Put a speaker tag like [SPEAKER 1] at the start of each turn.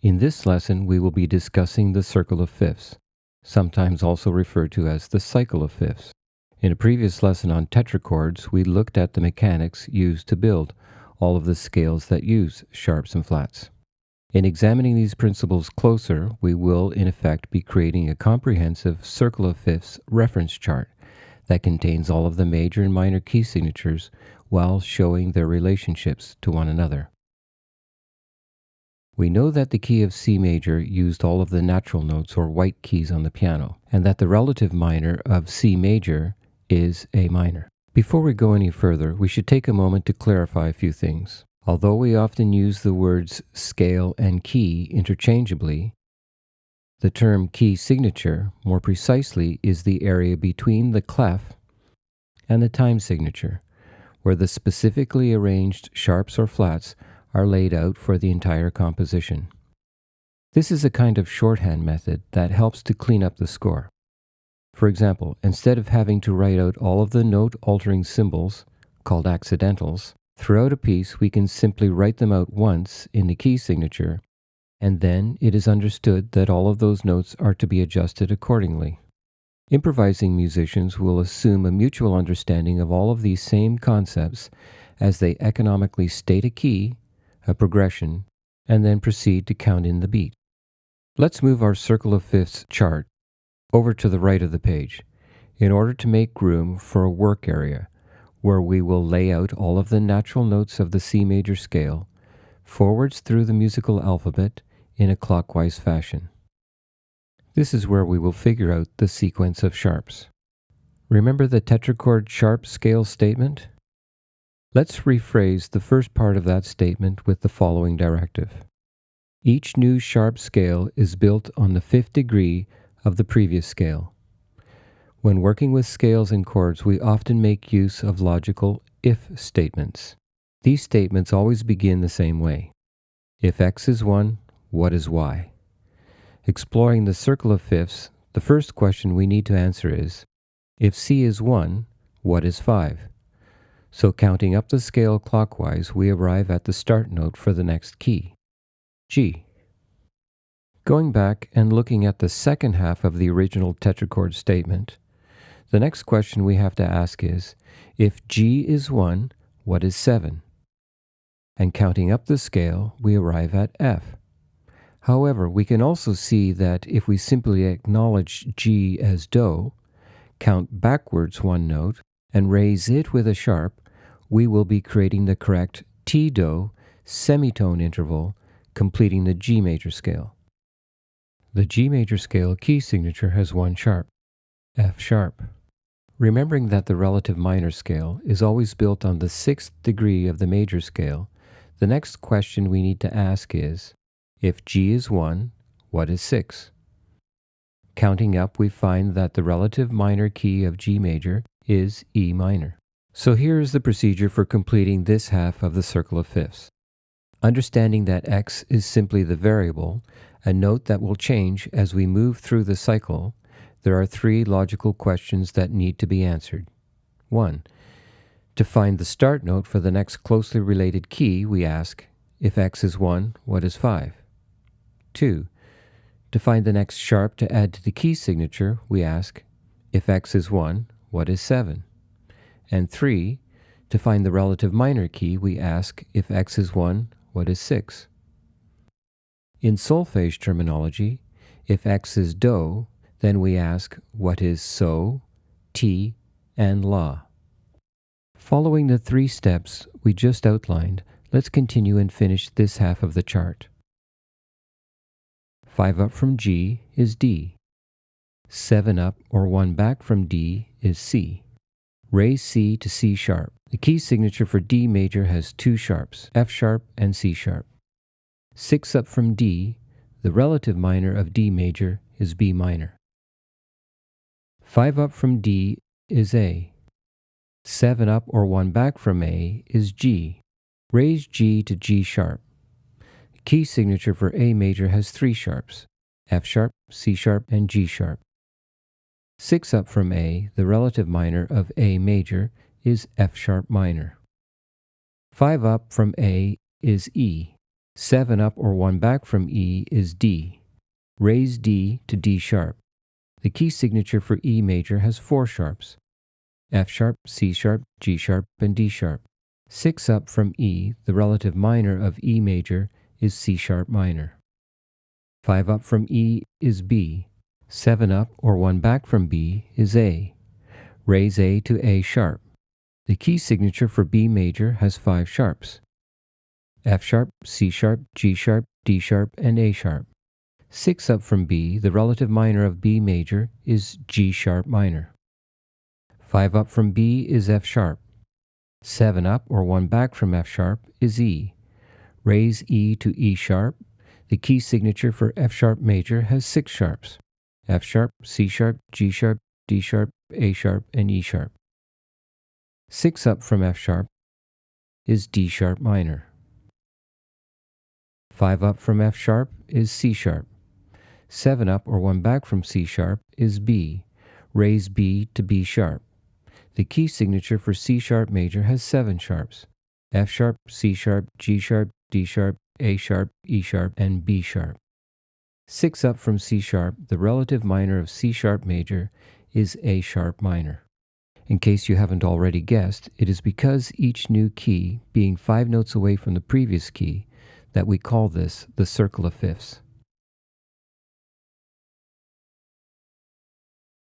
[SPEAKER 1] In this lesson, we will be discussing the circle of fifths, sometimes also referred to as the cycle of fifths. In a previous lesson on tetrachords, we looked at the mechanics used to build all of the scales that use sharps and flats. In examining these principles closer, we will in effect be creating a comprehensive circle of fifths reference chart that contains all of the major and minor key signatures while showing their relationships to one another. We know that the key of C major used all of the natural notes or white keys on the piano, and that the relative minor of C major is A minor. Before we go any further, we should take a moment to clarify a few things. Although we often use the words scale and key interchangeably, the term key signature, more precisely, is the area between the clef and the time signature, where the specifically arranged sharps or flats are laid out for the entire composition. This is a kind of shorthand method that helps to clean up the score. For example, instead of having to write out all of the note-altering symbols, called accidentals, throughout a piece we can simply write them out once in the key signature, and then it is understood that all of those notes are to be adjusted accordingly. Improvising musicians will assume a mutual understanding of all of these same concepts as they economically state a key, a progression, and then proceed to count in the beat. Let's move our circle of fifths chart over to the right of the page in order to make room for a work area where we will lay out all of the natural notes of the C major scale forwards through the musical alphabet in a clockwise fashion. This is where we will figure out the sequence of sharps. Remember the tetrachord sharp scale statement? Let's rephrase the first part of that statement with the following directive. Each new sharp scale is built on the fifth degree of the previous scale. When working with scales and chords, we often make use of logical if statements. These statements always begin the same way. If X is 1, what is Y? Exploring the circle of fifths, the first question we need to answer is, if C is 1, what is 5? So counting up the scale clockwise, we arrive at the start note for the next key, G. Going back and looking at the second half of the original tetrachord statement, the next question we have to ask is, if G is 1, what is 7? And counting up the scale, we arrive at F. However, we can also see that if we simply acknowledge G as Do, count backwards one note, and raise it with a sharp, we will be creating the correct T-Do semitone interval, completing the G major scale. The G major scale key signature has one sharp, F sharp. Remembering that the relative minor scale is always built on the sixth degree of the major scale, the next question we need to ask is, if G is 1, what is 6? Counting up, we find that the relative minor key of G major is E minor. So here is the procedure for completing this half of the circle of fifths. Understanding that X is simply the variable, a note that will change as we move through the cycle, there are three logical questions that need to be answered. 1. To find the start note for the next closely related key, we ask, if X is 1, what is 5? 2. To find the next sharp to add to the key signature, we ask, if X is 1, what is 7? And 3. To find the relative minor key, we ask, if X is 1, what is 6? In solfege terminology, if X is Do, then we ask, what is So, Ti, and La? Following the three steps we just outlined, let's continue and finish this half of the chart. 5 up from G is D. 7 up or 1 back from D is C. Raise C to C sharp. The key signature for D major has two sharps, F sharp and C sharp. 6 up from D, the relative minor of D major is B minor. 5 up from D is A. 7 up or 1 back from A is G. Raise G to G sharp. The key signature for A major has three sharps, F sharp, C sharp, and G sharp. 6 up from A, the relative minor of A major is F sharp minor. 5 up from A is E. 7 up or 1 back from E is D. Raise D to D sharp. The key signature for E major has 4 sharps: F sharp, C sharp, G sharp, and D sharp. 6 up from E, the relative minor of E major, is C sharp minor. 5 up from E is B. 7 up or 1 back from B is A. Raise A to A sharp. The key signature for B major has 5 sharps: F sharp, C sharp, G sharp, D sharp, and A sharp. 6 up from B, the relative minor of B major, is G sharp minor. 5 up from B is F sharp. 7 up or 1 back from F sharp is E. Raise E to E sharp. The key signature for F sharp major has 6 sharps: F sharp, C sharp, G sharp, D sharp, A sharp, and E sharp. 6 up from F sharp is D sharp minor. 5 up from F sharp is C sharp. 7 up or 1 back from C sharp is B. Raise B to B sharp. The key signature for C sharp major has 7 sharps: F sharp, C sharp, G sharp, D sharp, A sharp, E sharp, and B sharp. 6 up from C sharp, the relative minor of C sharp major is A sharp minor. In case you haven't already guessed, it is because each new key being 5 notes away from the previous key that we call this the circle of fifths.